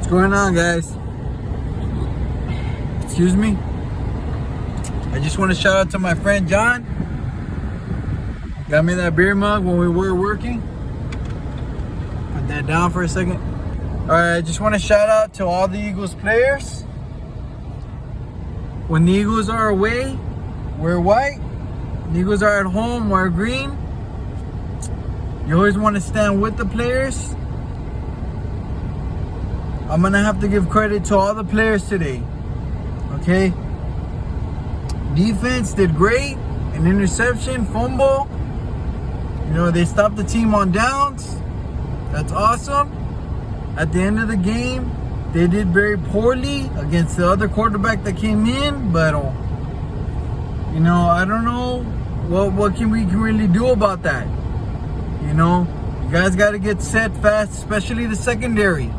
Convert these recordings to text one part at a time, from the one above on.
What's going on, guys? Excuse me. I just want to shout out to my friend John. Got me that beer mug when we were working. Put that down for a second. Alright, I just want to shout out to all the Eagles players. When the Eagles are away, we're white. When the Eagles are at home, we're green. You always want to stand with the players. I'm going to have to give credit to all the players today. Okay? Defense did great. An interception, fumble. You know, they stopped the team on downs. That's awesome. At the end of the game, they did very poorly against the other quarterback that came in. But, you know, I don't know what we can really do about that. You know, you guys got to get set fast, especially the secondary.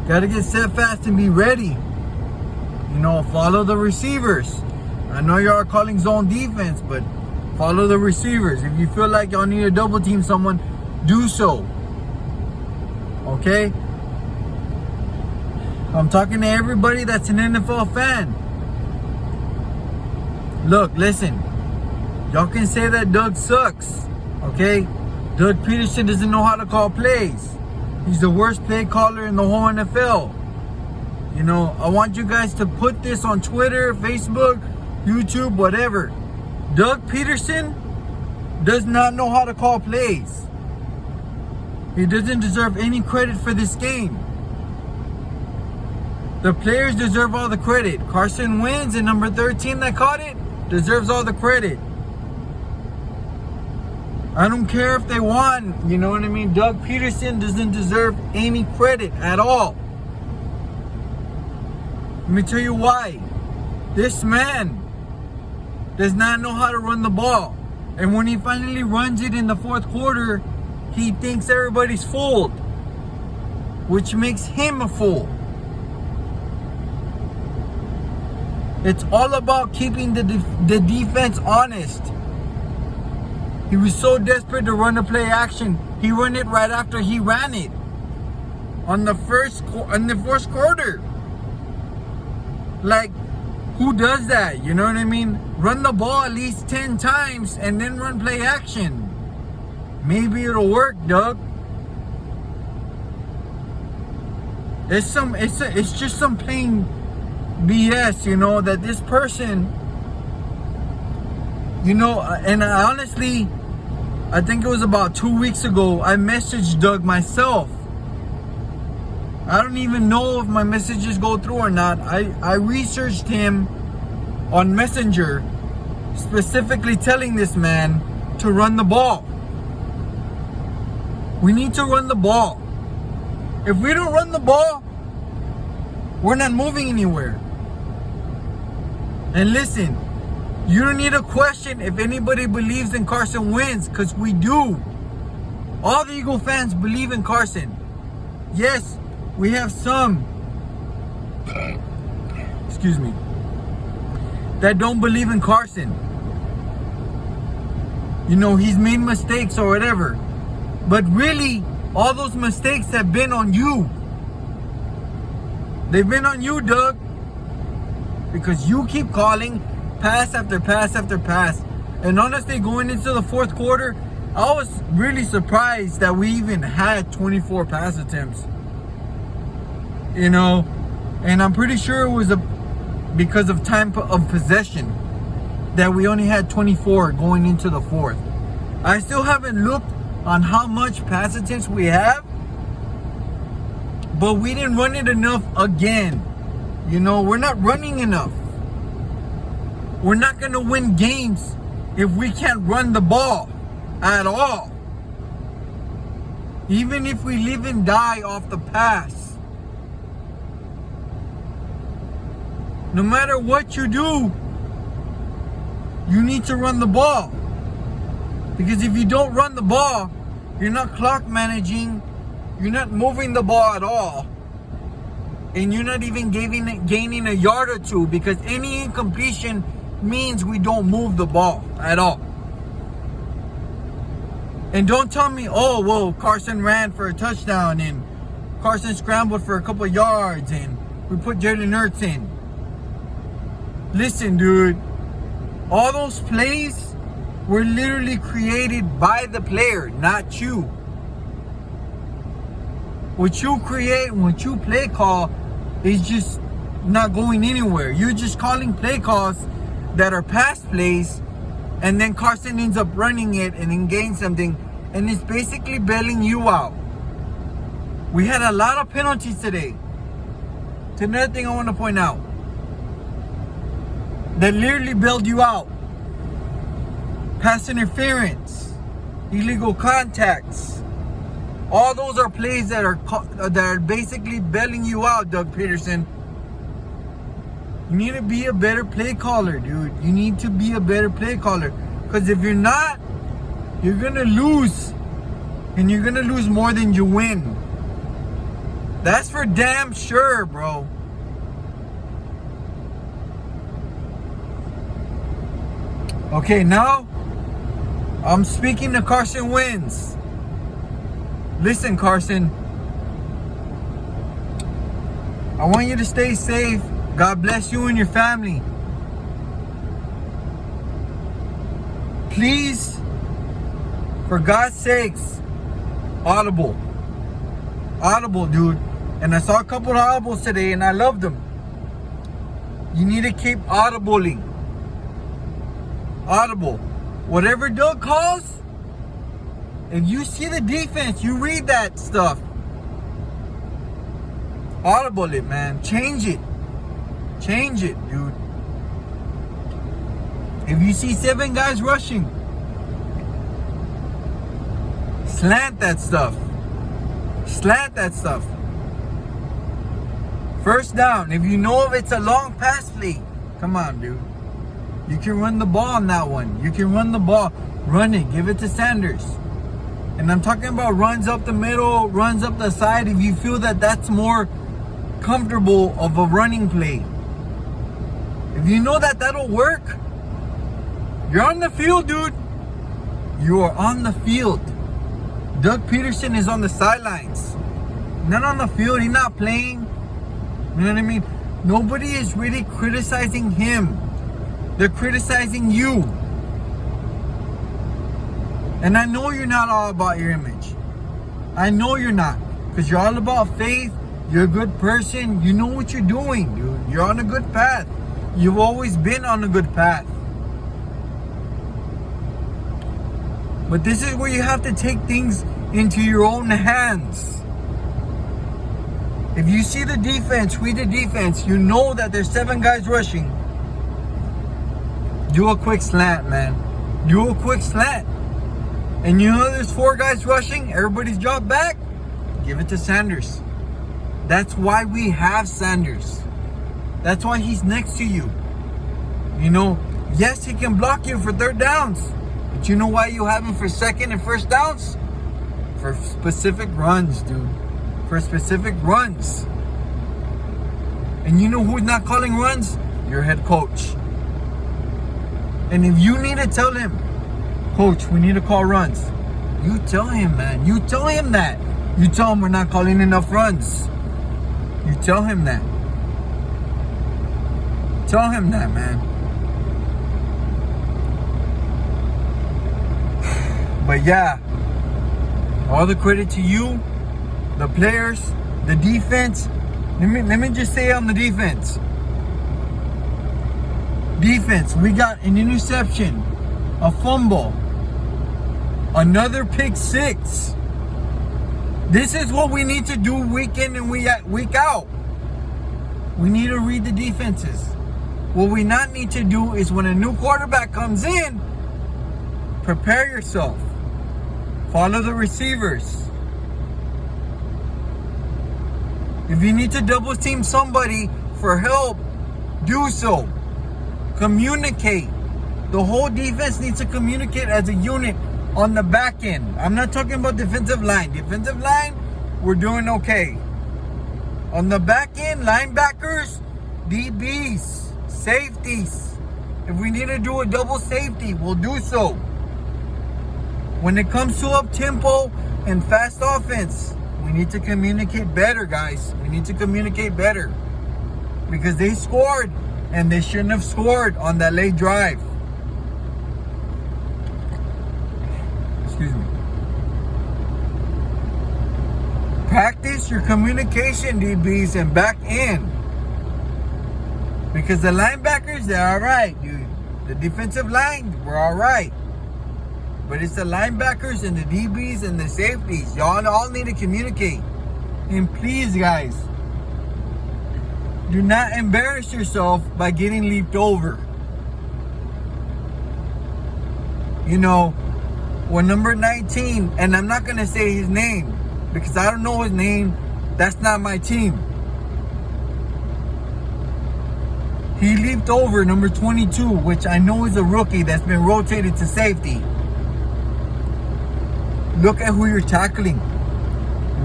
Got to get set fast and be ready. You know, follow the receivers. I know you are calling zone defense, but follow the receivers. If you feel like y'all need to double team someone, do so. Okay? I'm talking to everybody that's an NFL fan. Look, listen. Y'all can say that Doug sucks. Okay? Doug Peterson doesn't know how to call plays. He's the worst play caller in the whole NFL. You know, I want you guys to put this on Twitter, Facebook, YouTube, whatever. Doug Peterson does not know how to call plays. He doesn't deserve any credit for this game. The players deserve all the credit. Carson Wentz, and number 13 that caught it, deserves all the credit. I don't care if they won, you know what I mean? Doug Peterson doesn't deserve any credit at all. Let me tell you why. This man does not know how to run the ball. And when he finally runs it in the fourth quarter, he thinks everybody's fooled, which makes him a fool. It's all about keeping the defense honest. He was so desperate to run the play action, he ran it right after he ran it on the fourth quarter. Like, who does that? You know what I mean? Run the ball at least 10 times and then run play action. Maybe it'll work, Doug. It's just some plain BS, you know, that this person, you know, and honestly, I think it was about 2 weeks ago, I messaged Doug myself. I don't even know if my messages go through or not. I researched him on Messenger, specifically telling this man to run the ball. We need to run the ball. If we don't run the ball, we're not moving anywhere. And listen, you don't need to question if anybody believes in Carson Wentz, because we do. All the Eagle fans believe in Carson. Yes, we have some, excuse me, that don't believe in Carson. You know, he's made mistakes or whatever. But really, all those mistakes have been on you. They've been on you, Doug. Because you keep calling pass after pass after pass. And honestly, going into the fourth quarter, I was really surprised that we even had 24 pass attempts. You know, and I'm pretty sure it was because of time of possession that we only had 24 going into the fourth. I still haven't looked on how much pass attempts we have, but we didn't run it enough again. You know, we're not running enough. We're not going to win games if we can't run the ball at all. Even if we live and die off the pass. No matter what you do, you need to run the ball. Because if you don't run the ball, you're not clock managing, you're not moving the ball at all, and you're not even gaining a yard or two, because any incompletion means we don't move the ball at all. And don't tell me, oh, well, Carson ran for a touchdown and Carson scrambled for a couple of yards and we put Jalen Hurts in. Listen, dude, all those plays were literally created by the player, not you. What you create, what you play call is just not going anywhere. You're just calling play calls that are pass plays, and then Carson ends up running it and then gains something, and it's basically bailing you out. We had a lot of penalties today. It's another thing I want to point out that literally bailed you out. Pass interference, illegal contacts. All those are plays that are basically bailing you out, Doug Peterson. You need to be a better play caller, dude. You need to be a better play caller. Because if you're not, you're going to lose. And you're going to lose more than you win. That's for damn sure, bro. Okay, now I'm speaking to Carson Wentz. Listen, Carson, I want you to stay safe. God bless you and your family. Please, for God's sakes, audible. Audible, dude. And I saw a couple of audibles today and I loved them. You need to keep audibling. Audible. Whatever Doug calls, if you see the defense, you read that stuff. Audible it, man. Change it. Change it, dude. If you see 7 guys rushing, slant that stuff. Slant that stuff. First down. If you know if it's a long pass play, come on, dude. You can run the ball on that one. You can run the ball. Run it. Give it to Sanders. And I'm talking about runs up the middle, runs up the side. If you feel that that's more comfortable of a running play. If you know that that'll work, you're on the field, dude. You are on the field. Doug Peterson is on the sidelines. Not on the field. He's not playing. You know what I mean? Nobody is really criticizing him. They're criticizing you. And I know you're not all about your image. I know you're not. Because you're all about faith. You're a good person. You know what you're doing, dude. You're on a good path. You've always been on a good path. But this is where you have to take things into your own hands. If you see the defense, read the defense, you know that there's 7 guys rushing. Do a quick slant, man. Do a quick slant. And you know there's 4 guys rushing, everybody's dropped back. Give it to Sanders. That's why we have Sanders. That's why he's next to you. You know, yes, he can block you for 3rd downs. But you know why you have him for 2nd and 1st downs? For specific runs, dude. For specific runs. And you know who's not calling runs? Your head coach. And if you need to tell him, Coach, we need to call runs, you tell him, man. You tell him that. You tell him we're not calling enough runs. You tell him that. Tell him that, man. But yeah, all the credit to you, the players, the defense. Let me just say on the defense. Defense, we got an interception, a fumble, another pick 6. This is what we need to do week in and week out. We need to read the defenses. What we not need to do is when a new quarterback comes in, prepare yourself. Follow the receivers. If you need to double team somebody for help, do so. Communicate. The whole defense needs to communicate as a unit on the back end. I'm not talking about defensive line. Defensive line, we're doing okay. On the back end, linebackers, DBs, safeties. If we need to do a double safety, we'll do so. When it comes to up-tempo and fast offense, we need to communicate better, guys. We need to communicate better. Because they scored, and they shouldn't have scored on that late drive. Excuse me. Practice your communication, DBs, and back in. Because the linebackers, they're all right, dude. The defensive line, we're all right. But it's the linebackers and the DBs and the safeties. Y'all all need to communicate. And please, guys, do not embarrass yourself by getting leaped over. You know, when number 19, and I'm not going to say his name because I don't know his name. That's not my team. He leaped over number 22, which I know is a rookie that's been rotated to safety. Look at who you're tackling.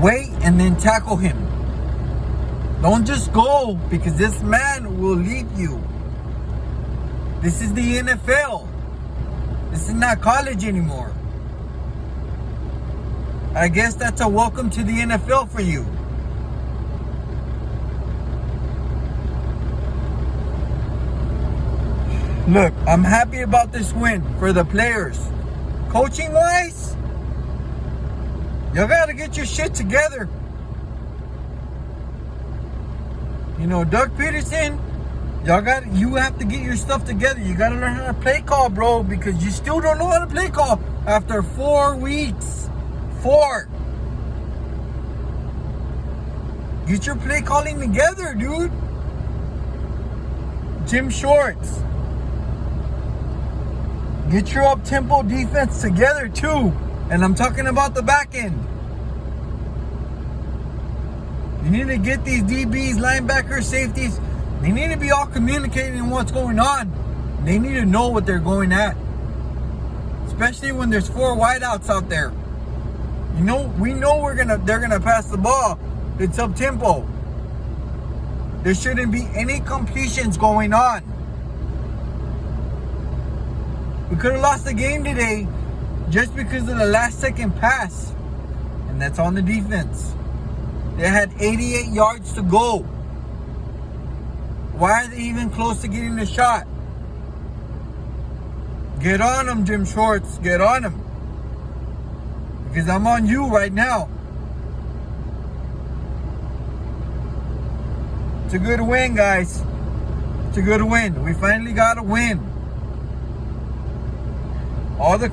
Wait and then tackle him. Don't just go, because this man will leap you. This is the NFL. This is not college anymore. I guess that's a welcome to the NFL for you. Look, I'm happy about this win for the players. Coaching wise, y'all gotta get your shit together. You know, Doug Peterson, you have to get your stuff together. You gotta learn how to play call, bro, because you still don't know how to play call after 4 weeks. 4. Get your play calling together, dude. Jim Shorts, get your up-tempo defense together too. And I'm talking about the back end. You need to get these DBs, linebackers, safeties. They need to be all communicating what's going on. They need to know what they're going at. Especially when there's 4 wideouts out there. You know, we know they're gonna pass the ball. It's up-tempo. There shouldn't be any completions going on. We could have lost the game today just because of the last-second pass. And that's on the defense. They had 88 yards to go. Why are they even close to getting the shot? Get on them, Jim Shorts. Get on them. Because I'm on you right now. It's a good win, guys. It's a good win. We finally got a win. All the